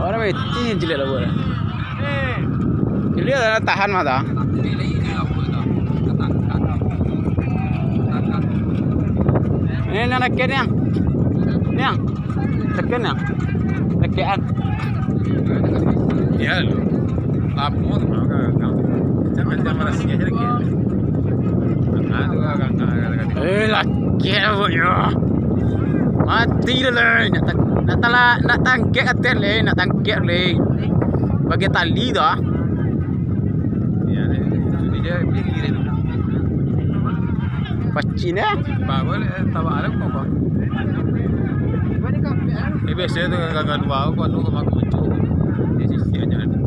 Orang itu jelek lah boleh. Jelek dah tahan mata. Ini nak kena yang tekan yang tekan. Ya, आप बहुत महंगा काम जब हमारा सीखे है कि laki apa ya? Mati le, nak tangkap atas le, nak tangkap le. Bagi tali dah. ya ini dia pilih itu Pacina. bawa tawa alam kok kok ini biasa tu gagal bawa kok tu mak muncul di sisi aja ada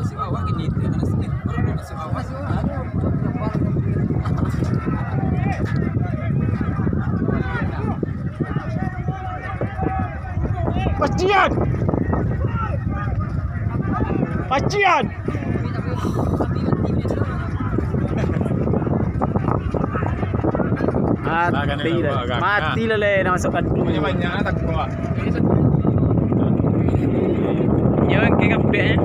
si bawa gini tu mana sini orang si bawa Pacian. Pacian. Mati le nak masuk kadu. banyak tak bawa Jangan ke kapek eh.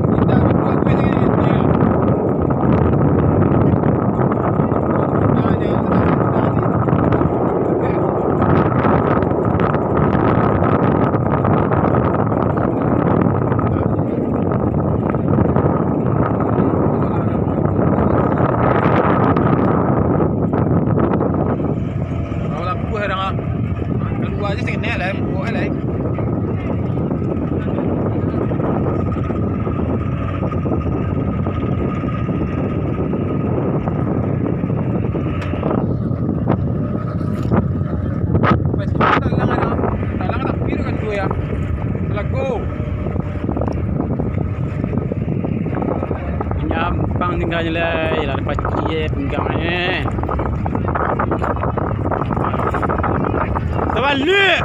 keluar je sikit lah buat lah Nyampang tinggalnya lah, ialah paci pinggangnya. Terbalik.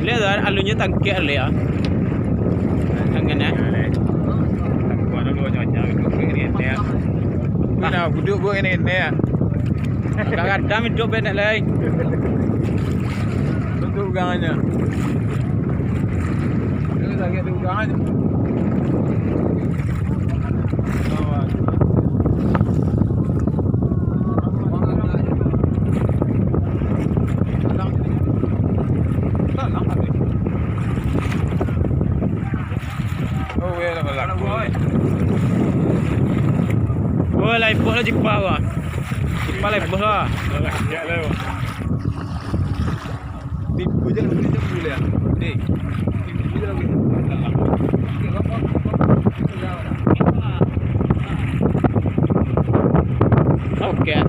Lihat dah alunya tangkap le ya. Tangannya. Gua nak bawa nyonya ini ya. Mana duduk buat ini ya. Kadang-kadang hidup benar lain. Untuk ugangannya. Ini lagi ada ugangannya. Oh, ya lah balak. Oh, lain pun lah jipah lah. Jipah lain pun lah. Ya lah. Tipu je dulu ya. Ni. Tipu je lagi. Okey.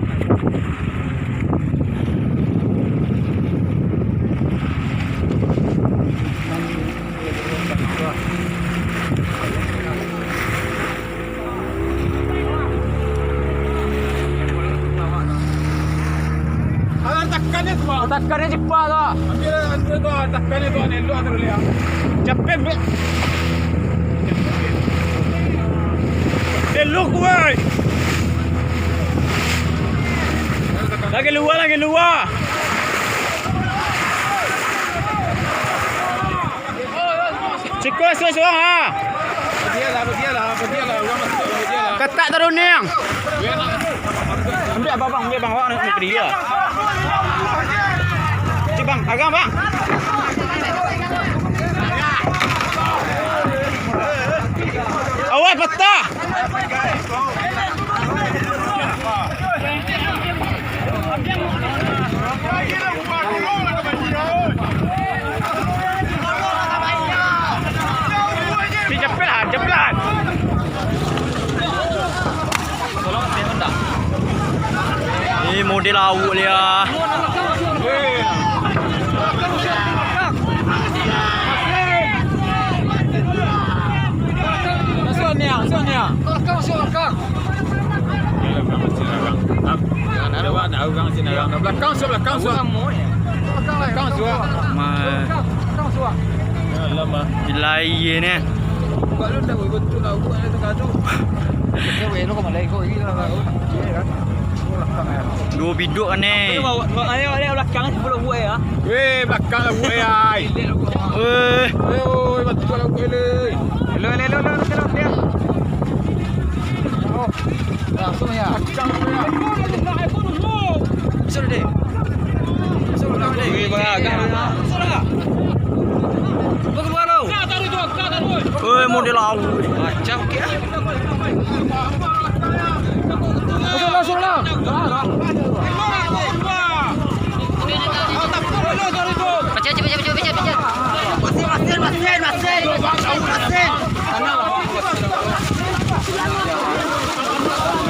Takkannya cepat dah. Ambil tu takkannya tu elu ada dulu ya. Cepet bil. Elok woi. Lagi luar, lagi luar. Cikgu seorang ha. Berdia lah. Orang masuk berdia lah. Ketak terus ni yang. Ambil apa bang? Ambil bang. Awak nak pergi dia. Cik bang, agak bang. Awak patah. Cepet. Ini model awak dia. Silakan. orang sini orang belakang belakang suah. Lama. Dilai ni. Kau lu dah betul lah buat tu gaduh. Cewek lu kau malai kau ini lah. Dua biduk kan ni. Ayo belakang sebelum buat ya. Weh, belakang lah buat ai. Oi, betul lah buat le. Hello. Dia. Oh. Langsung ya. Besar deh. Weh, belakang. Model laut. Macam ke? Masuk lah.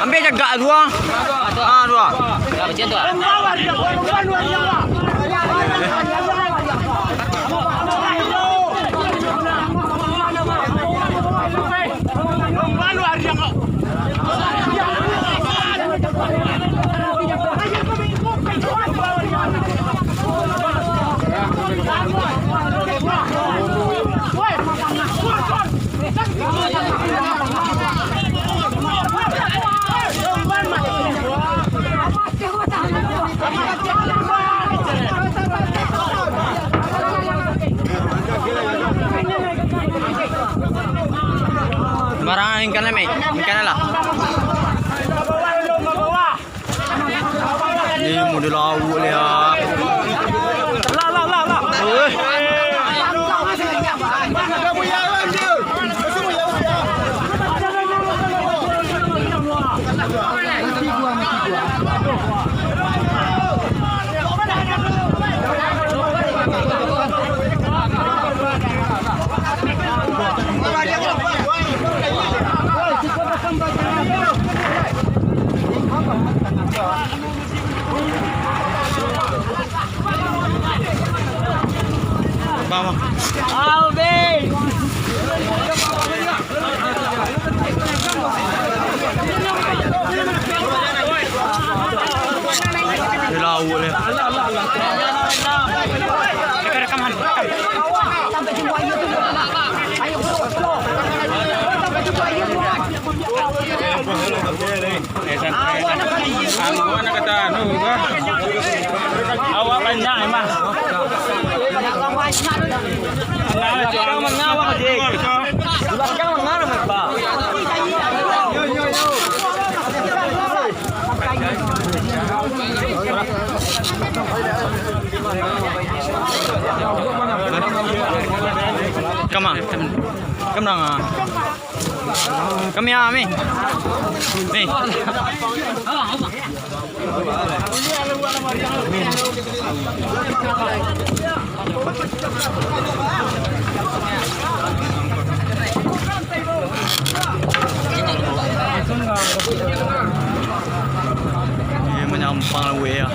Ambil jaga dua. Dua. Macam tu ah. Sembarangan ikan lah, Mek. Ikan lah. Ni model laut lah. Lah. Vamos. Alvin. Dia laut dia. Rekaman. Sampai jumpa ayo tu. Ayo slow. Sampai jumpa ayo. Awak nak kata anu ke? Awak banyak emang. Belakang mengawal dik. Belakang mengarah Pak. Come on. Come on. Come here, Mi. Ini menyampang we ya.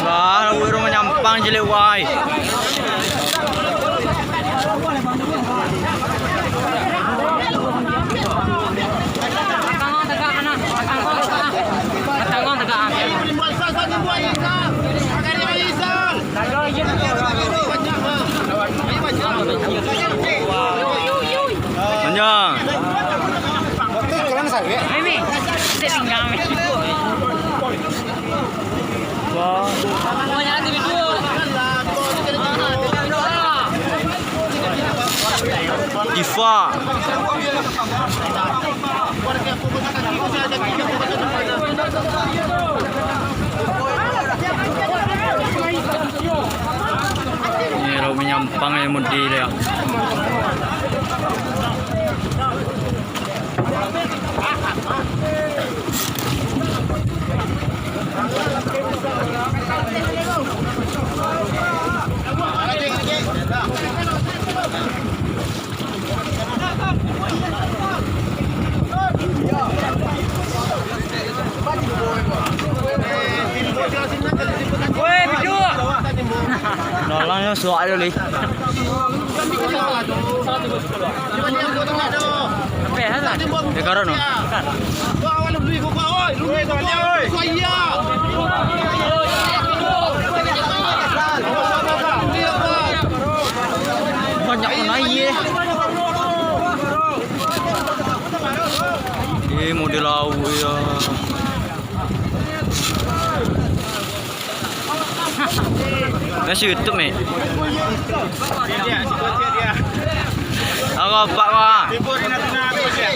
Wah, we rumah nyampang jelek wai. Panjang. Ini tinggal Wah. Ifa. Ini lo menyampang yang model ya. Woi, biduk. Nolong suak dulu. Apa ya? Dia karun no. Banyak naik ye. Model laut ya. Nasi YouTube ni. Dia. Aku apa kau? Tipu di natuna tu je.